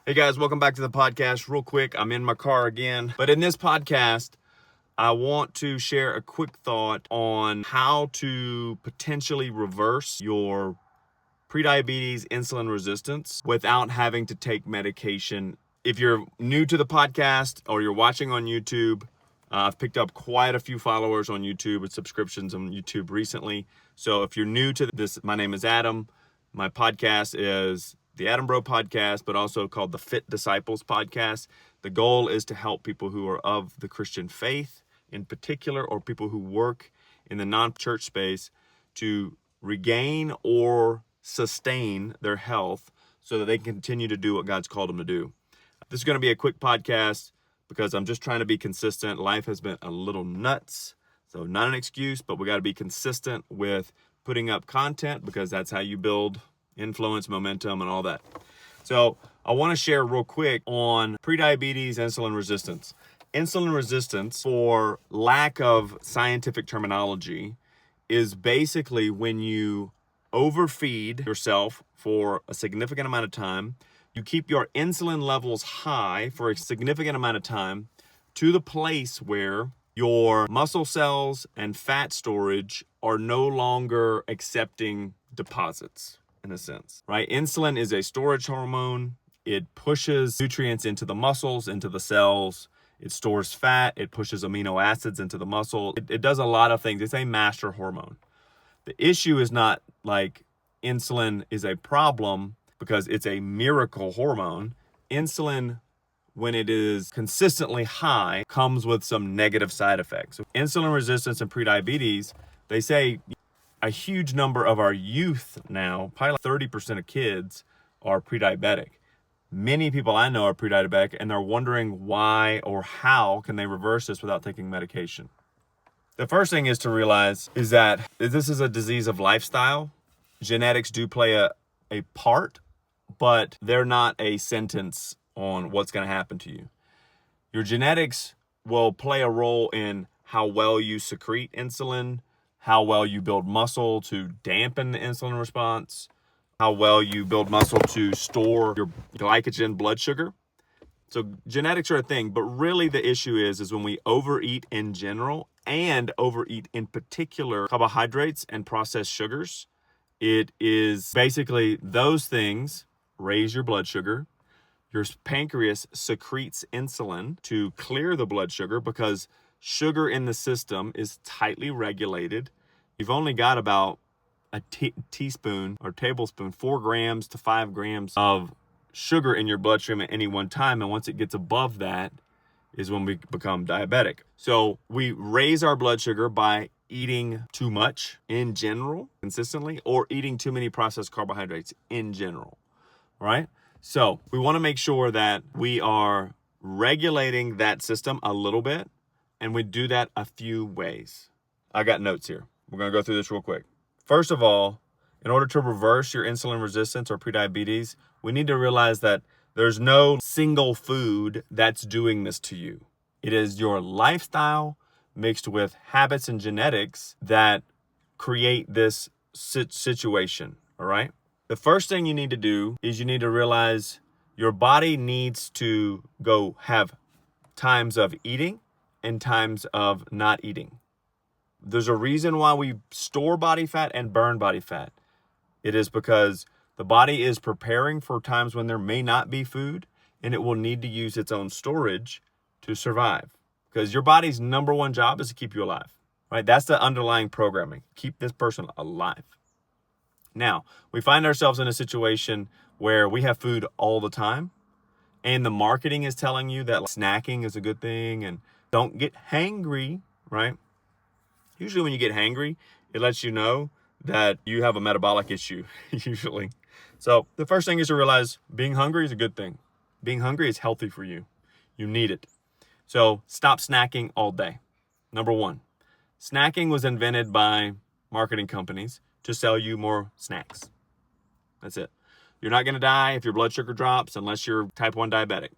Hey guys, welcome back to the podcast. Real quick, I'm in my car again. But in this podcast, I want to share a quick thought on how to potentially reverse your prediabetes insulin resistance without having to take medication. If you're new to the podcast or you're watching on YouTube, I've picked up quite a few followers on YouTube and subscriptions on YouTube recently. So if you're new to this, my name is Adam. My podcast is the Adam Bro Podcast, but also called the Fit Disciples Podcast. The goal is to help people who are of the Christian faith in particular, or people who work in the non-church space, to regain or sustain their health so that they can continue to do what God's called them to do. This is going to be a quick podcast because I'm just trying to be consistent. Life has been a little nuts, so not an excuse, but we got to be consistent with putting up content because that's how you build influence, momentum, and all that. So I want to share real quick on prediabetes, insulin resistance. Insulin resistance, for lack of scientific terminology, is basically when you overfeed yourself for a significant amount of time. You keep your insulin levels high for a significant amount of time to the place where your muscle cells and fat storage are no longer accepting deposits, in a sense, right? Insulin is a storage hormone. It pushes nutrients into the muscles, into the cells. It stores fat. It pushes amino acids into the muscle. It does a lot of things. It's a master hormone. The issue is not like insulin is a problem because it's a miracle hormone. Insulin, when it is consistently high, comes with some negative side effects. So insulin resistance and prediabetes, they say a huge number of our youth now, probably like 30% of kids, are pre-diabetic. Many people I know are pre-diabetic, and they're wondering why or how can they reverse this without taking medication. The first thing is to realize is that this is a disease of lifestyle. Genetics do play a part, but they're not a sentence on what's going to happen to you. Your genetics will play a role in how well you secrete insulin, how well you build muscle to dampen the insulin response, how well you build muscle to store your glycogen blood sugar. So genetics are a thing, but really the issue is when we overeat in general and overeat in particular carbohydrates and processed sugars. It is basically those things raise your blood sugar. Your pancreas secretes insulin to clear the blood sugar because sugar in the system is tightly regulated. You've only got about a teaspoon or tablespoon, 4 grams to 5 grams of sugar in your bloodstream at any one time. And once it gets above that is when we become diabetic. So we raise our blood sugar by eating too much in general, consistently, or eating too many processed carbohydrates in general, right? So we want to make sure that we are regulating that system a little bit, and we do that a few ways. I got notes here. We're going to go through this real quick. First of all, in order to reverse your insulin resistance or prediabetes, we need to realize that there's no single food that's doing this to you. It is your lifestyle mixed with habits and genetics that create this situation, all right? The first thing you need to do is you need to realize your body needs to go have times of eating and times of not eating. There's a reason why we store body fat and burn body fat. It is because the body is preparing for times when there may not be food, and it will need to use its own storage to survive. Because your body's number one job is to keep you alive, right? That's the underlying programming. Keep this person alive. Now, we find ourselves in a situation where we have food all the time, and the marketing is telling you that snacking is a good thing and don't get hangry, right? Usually when you get hangry, it lets you know that you have a metabolic issue, usually. So the first thing is to realize being hungry is a good thing. Being hungry is healthy for you. You need it. So stop snacking all day. Number one, snacking was invented by marketing companies to sell you more snacks. That's it. You're not going to die if your blood sugar drops unless you're type 1 diabetic.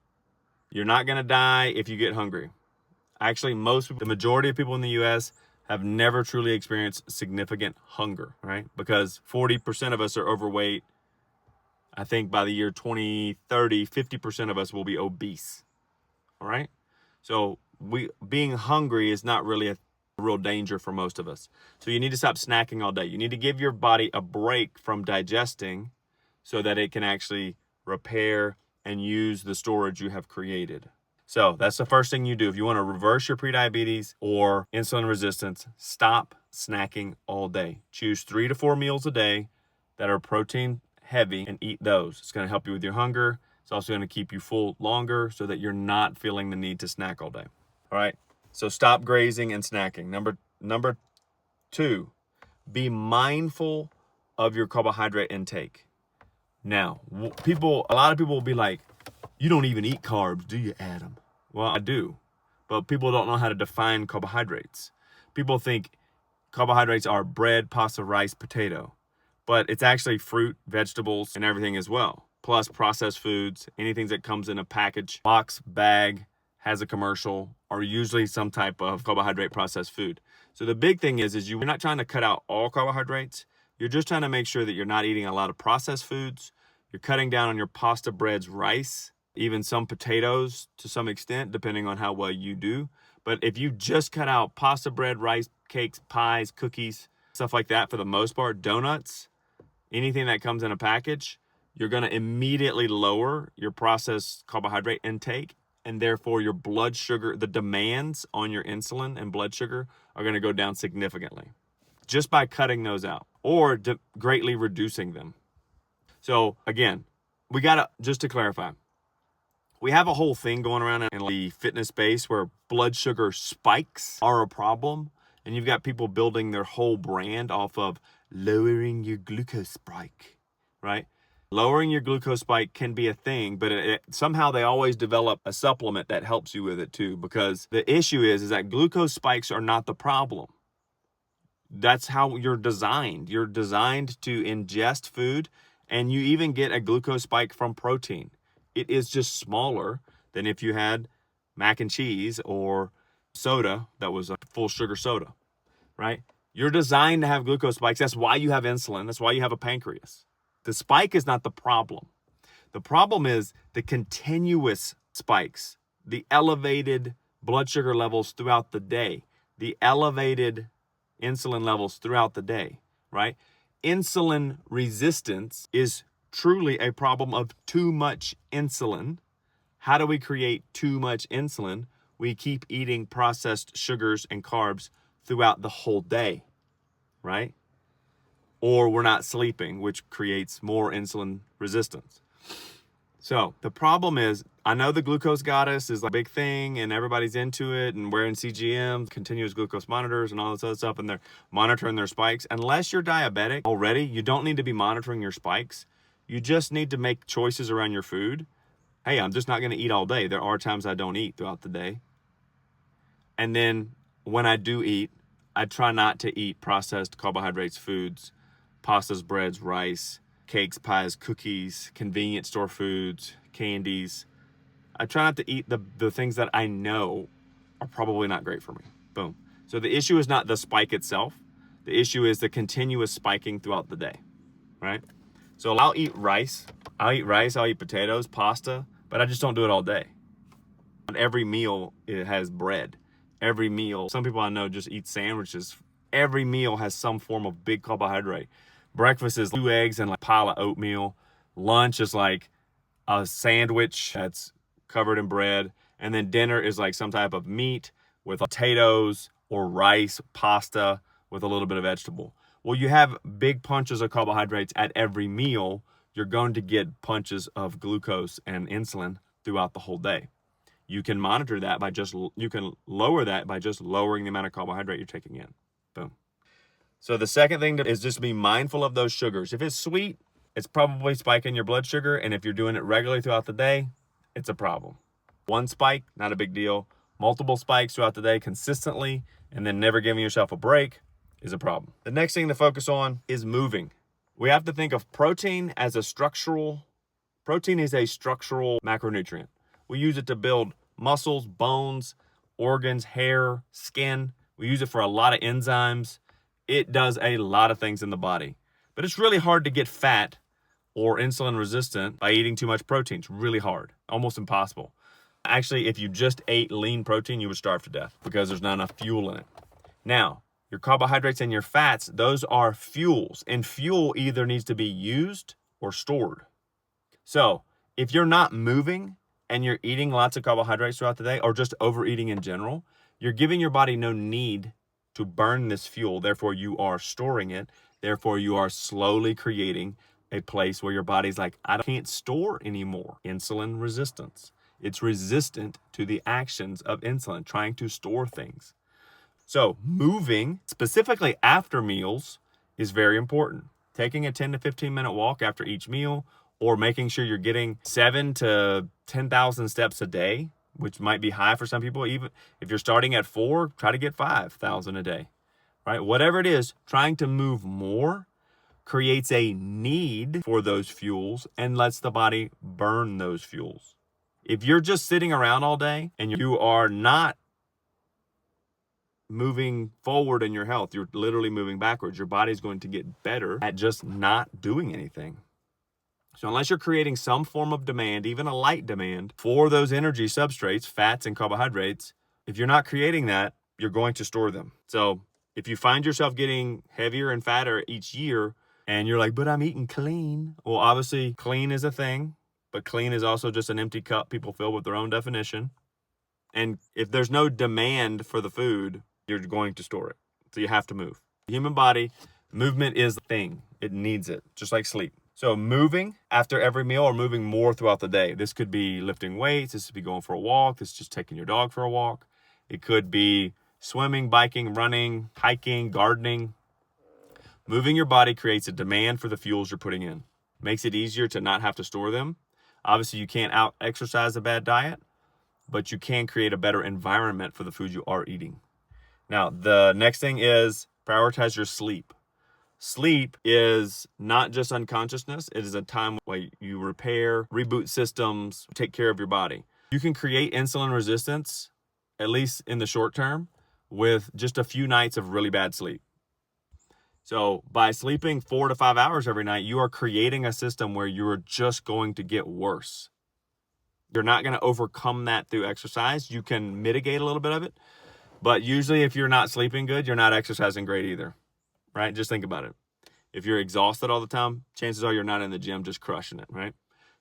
You're not going to die if you get hungry. Actually, the majority of people in the U.S. have never truly experienced significant hunger, right? Because 40% of us are overweight. I think by the year 2030, 50% of us will be obese. All right? So being hungry is not really a real danger for most of us. So you need to stop snacking all day. You need to give your body a break from digesting so that it can actually repair and use the storage you have created. So that's the first thing you do. If you want to reverse your prediabetes or insulin resistance, stop snacking all day. Choose 3 to 4 meals a day that are protein heavy and eat those. It's going to help you with your hunger. It's also going to keep you full longer so that you're not feeling the need to snack all day. All right. So stop grazing and snacking. Number 2, be mindful of your carbohydrate intake. Now, a lot of people will be like, you don't even eat carbs, do you, Adam? Well, I do, but people don't know how to define carbohydrates. People think carbohydrates are bread, pasta, rice, potato, but it's actually fruit, vegetables, and everything as well. Plus processed foods, anything that comes in a package, box, bag, has a commercial, or usually some type of carbohydrate processed food. So the big thing is you're not trying to cut out all carbohydrates. You're just trying to make sure that you're not eating a lot of processed foods. You're cutting down on your pasta, breads, rice, even some potatoes to some extent, depending on how well you do. But if you just cut out pasta, bread, rice, cakes, pies, cookies, stuff like that, for the most part, donuts, anything that comes in a package, you're going to immediately lower your processed carbohydrate intake, and therefore your blood sugar, the demands on your insulin and blood sugar are going to go down significantly just by cutting those out or greatly reducing them. So again, just to clarify, we have a whole thing going around in the fitness space where blood sugar spikes are a problem. And you've got people building their whole brand off of lowering your glucose spike, right? Lowering your glucose spike can be a thing, but somehow they always develop a supplement that helps you with it too, because the issue is that glucose spikes are not the problem. That's how you're designed. You're designed to ingest food, and you even get a glucose spike from protein. It is just smaller than if you had mac and cheese or soda that was a full sugar soda, right? You're designed to have glucose spikes. That's why you have insulin. That's why you have a pancreas. The spike is not the problem. The problem is the continuous spikes, the elevated blood sugar levels throughout the day, the elevated insulin levels throughout the day, right? Insulin resistance is truly a problem of too much insulin. How do we create too much insulin? We keep eating processed sugars and carbs throughout the whole day, right? Or we're not sleeping, which creates more insulin resistance. So the problem is, I know the glucose goddess is a big thing and everybody's into it and wearing CGM, continuous glucose monitors and all this other stuff, and they're monitoring their spikes. Unless you're diabetic already, you don't need to be monitoring your spikes. You just need to make choices around your food. Hey, I'm just not going to eat all day. There are times I don't eat throughout the day. And then when I do eat, I try not to eat processed carbohydrates foods, pastas, breads, rice, cakes, pies, cookies, convenience store foods, candies. I try not to eat the things that I know are probably not great for me. Boom. So the issue is not the spike itself. The issue is the continuous spiking throughout the day, right? So I'll eat rice, I'll eat potatoes, pasta, but I just don't do it all day. Every meal, it has bread. Every meal, some people I know just eat sandwiches. Every meal has some form of big carbohydrate. Breakfast is 2 eggs and a pile of oatmeal. Lunch is like a sandwich that's covered in bread. And then dinner is like some type of meat with potatoes or rice, pasta with a little bit of vegetable. Well, you have big punches of carbohydrates at every meal. You're going to get punches of glucose and insulin throughout the whole day. You can monitor that you can lower that by just lowering the amount of carbohydrate you're taking in. Boom. So the second thing is just be mindful of those sugars. If it's sweet, it's probably spiking your blood sugar. And if you're doing it regularly throughout the day, it's a problem. One spike, not a big deal. Multiple spikes throughout the day consistently, and then never giving yourself a break is a problem. The next thing to focus on is moving. We have to think of protein is a structural macronutrient. We use it to build muscles, bones, organs, hair, skin. We use it for a lot of enzymes. It does a lot of things in the body. But it's really hard to get fat or insulin resistant by eating too much protein. It's really hard, almost impossible. Actually, if you just ate lean protein, you would starve to death because there's not enough fuel in it. Now, your carbohydrates and your fats, those are fuels, and fuel either needs to be used or stored. So if you're not moving and you're eating lots of carbohydrates throughout the day, or just overeating in general, you're giving your body no need to burn this fuel. Therefore, you are storing it. Therefore, you are slowly creating a place where your body's like, I can't store anymore. Insulin resistance. It's resistant to the actions of insulin, trying to store things. So moving, specifically after meals, is very important. Taking a 10 to 15 minute walk after each meal, or making sure you're getting 7 to 10,000 steps a day, which might be high for some people. Even if you're starting at 4, try to get 5,000 a day, right? Whatever it is, trying to move more creates a need for those fuels and lets the body burn those fuels. If you're just sitting around all day and you are not moving forward in your health, you're literally moving backwards. Your body's going to get better at just not doing anything. So unless you're creating some form of demand, even a light demand for those energy substrates, fats and carbohydrates, if you're not creating that, you're going to store them. So if you find yourself getting heavier and fatter each year and you're like, but I'm eating clean. Well, obviously clean is a thing, but clean is also just an empty cup people fill with their own definition. And if there's no demand for the food, you're going to store it. So you have to move. The human body, movement is the thing. It needs it, just like sleep. So moving after every meal or moving more throughout the day. This could be lifting weights. This could be going for a walk. This is just taking your dog for a walk. It could be swimming, biking, running, hiking, gardening. Moving your body creates a demand for the fuels you're putting in. Makes it easier to not have to store them. Obviously, you can't out-exercise a bad diet, but you can create a better environment for the food you are eating. Now, the next thing is prioritize your sleep. Sleep is not just unconsciousness. It is a time where you repair, reboot systems, take care of your body. You can create insulin resistance, at least in the short term, with just a few nights of really bad sleep. So by sleeping 4 to 5 hours every night, you are creating a system where you're just going to get worse. You're not going to overcome that through exercise. You can mitigate a little bit of it, but usually if you're not sleeping good, you're not exercising great either, right? Just think about it. If you're exhausted all the time, chances are you're not in the gym just crushing it, right?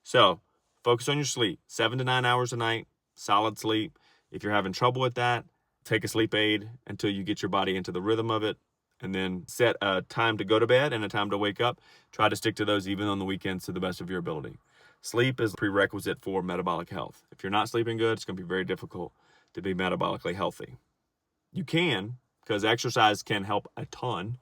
So focus on your sleep, 7 to 9 hours a night, solid sleep. If you're having trouble with that, take a sleep aid until you get your body into the rhythm of it, and then set a time to go to bed and a time to wake up. Try to stick to those even on the weekends to the best of your ability. Sleep is a prerequisite for metabolic health. If you're not sleeping good, it's going to be very difficult to be metabolically healthy. You can, because exercise can help a ton,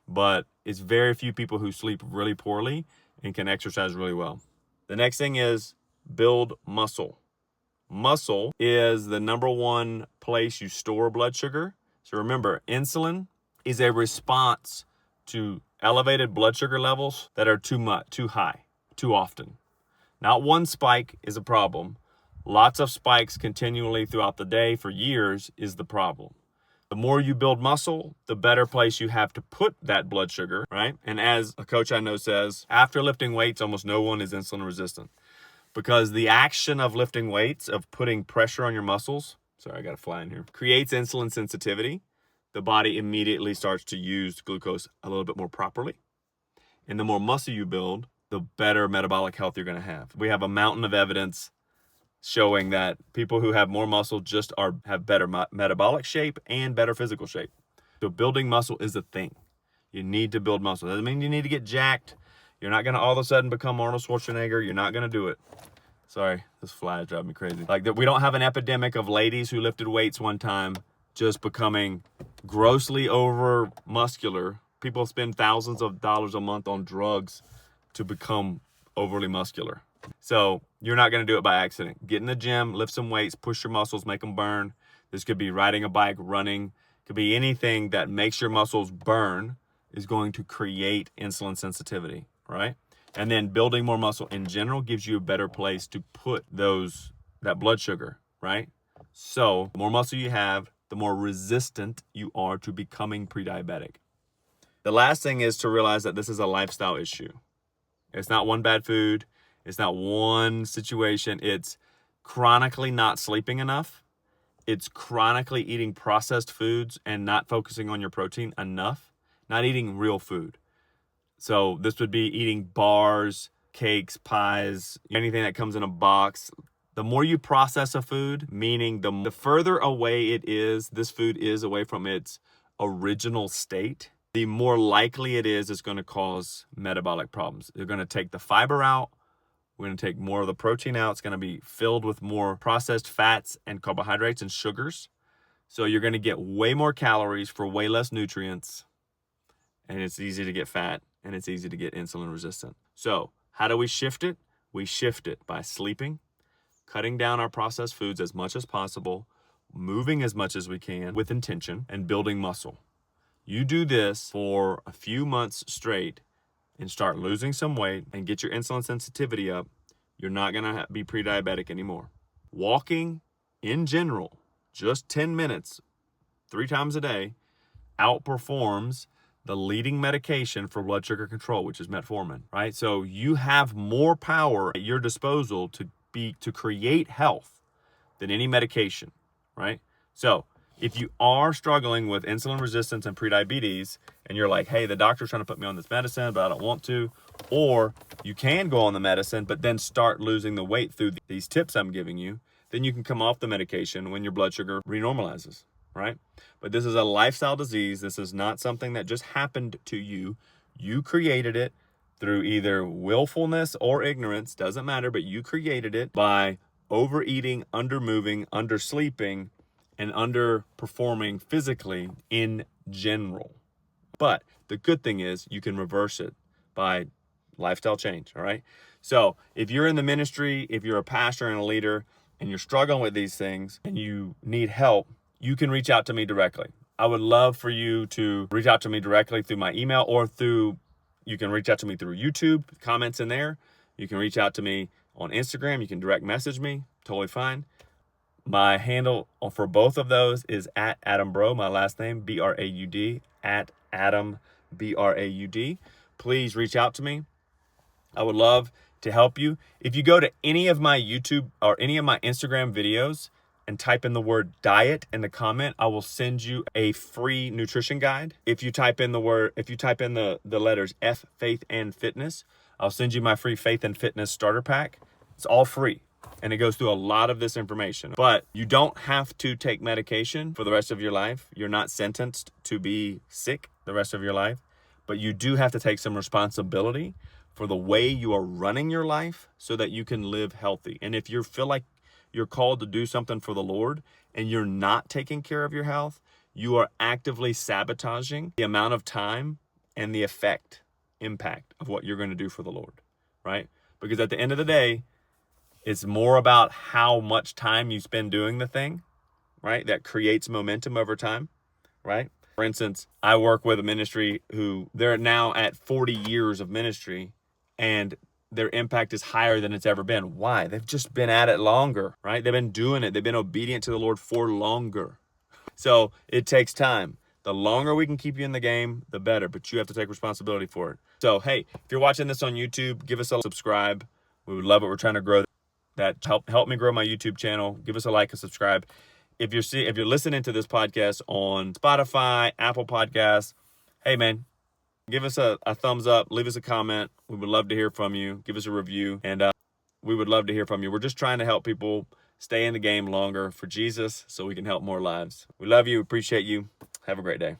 but it's very few people who sleep really poorly and can exercise really well. The next thing is build muscle. Muscle is the number one place you store blood sugar. So remember, insulin is a response to elevated blood sugar levels that are too high, too often. Not one spike is a problem. Lots of spikes continually throughout the day for years is the problem. The more you build muscle, the better place you have to put that blood sugar, right? And as a coach I know says, after lifting weights, almost no one is insulin resistant, because the action of lifting weights, of putting pressure on your muscles, sorry, I got a fly in here, creates insulin sensitivity. The body immediately starts to use glucose a little bit more properly. And the more muscle you build, the better metabolic health you're going to have. We have a mountain of evidence showing that people who have more muscle just have better metabolic shape and better physical shape. So building muscle is a thing. You need to build muscle. Doesn't mean you need to get jacked. You're not going to all of a sudden become Arnold Schwarzenegger. You're not going to do it. Sorry, this fly is driving me crazy. Like that, we don't have an epidemic of ladies who lifted weights one time just becoming grossly over muscular. People spend thousands of dollars a month on drugs to become overly muscular. So you're not going to do it by accident. Get in the gym, lift some weights, push your muscles, make them burn. This could be riding a bike, running. It could be anything that makes your muscles burn is going to create insulin sensitivity, right? And then building more muscle in general gives you a better place to put that blood sugar, right? So the more muscle you have, the more resistant you are to becoming pre-diabetic. The last thing is to realize that this is a lifestyle issue. It's not one bad food. It's not one situation. It's chronically not sleeping enough. It's chronically eating processed foods and not focusing on your protein enough, not eating real food. So this would be eating bars, cakes, pies, anything that comes in a box. The more you process a food, meaning the further away this food is away from its original state, the more likely it is it's going to cause metabolic problems. They're going to take the fiber out. We're going to take more of the protein out. It's going to be filled with more processed fats and carbohydrates and sugars. So you're going to get way more calories for way less nutrients. And it's easy to get fat, and it's easy to get insulin resistant. So how do we shift it? We shift it by sleeping, cutting down our processed foods as much as possible, moving as much as we can with intention, and building muscle. You do this for a few months straight and start losing some weight and get your insulin sensitivity up, you're not going to be pre-diabetic anymore. Walking in general, just 10 minutes, 3 times a day, outperforms the leading medication for blood sugar control, which is metformin, right? So you have more power at your disposal to create health than any medication, right? So if you are struggling with insulin resistance and prediabetes, and you're like, hey, the doctor's trying to put me on this medicine, but I don't want to, or you can go on the medicine, but then start losing the weight through these tips I'm giving you, then you can come off the medication when your blood sugar renormalizes, right? But this is a lifestyle disease. This is not something that just happened to you. You created it through either willfulness or ignorance, doesn't matter, but you created it by overeating, undermoving, undersleeping, and underperforming physically in general. But the good thing is you can reverse it by lifestyle change, all right? So if you're in the ministry, if you're a pastor and a leader, and you're struggling with these things and you need help, you can reach out to me directly. I would love for you to reach out to me directly through my email, or you can reach out to me through YouTube, comments in there. You can reach out to me on Instagram. You can direct message me, totally fine. My handle for both of those is at Adam Braud, my last name, B-R-A-U-D, at Adam, B-R-A-U-D. Please reach out to me. I would love to help you. If you go to any of my YouTube or any of my Instagram videos and type in the word diet in the comment, I will send you a free nutrition guide. If you type in the letters F, faith, and fitness, I'll send you my free faith and fitness starter pack. It's all free. And it goes through a lot of this information. But you don't have to take medication for the rest of your life. You're not sentenced to be sick the rest of your life. But you do have to take some responsibility for the way you are running your life so that you can live healthy. And if you feel like you're called to do something for the Lord and you're not taking care of your health, you are actively sabotaging the amount of time and the impact of what you're going to do for the Lord, right? Because at the end of the day, it's more about how much time you spend doing the thing, right? That creates momentum over time, right? For instance, I work with a ministry who they're now at 40 years of ministry and their impact is higher than it's ever been. Why? They've just been at it longer, right? They've been doing it. They've been obedient to the Lord for longer. So it takes time. The longer we can keep you in the game, the better, but you have to take responsibility for it. So, hey, if you're watching this on YouTube, give us a subscribe. We would love it. We're trying to grow that. Help me grow my YouTube channel. Give us a like and subscribe. If you're listening to this podcast on Spotify, Apple Podcasts, hey man, give us a thumbs up, leave us a comment. We would love to hear from you. Give us a review, and we would love to hear from you. We're just trying to help people stay in the game longer for Jesus so we can help more lives. We love you, appreciate you. Have a great day.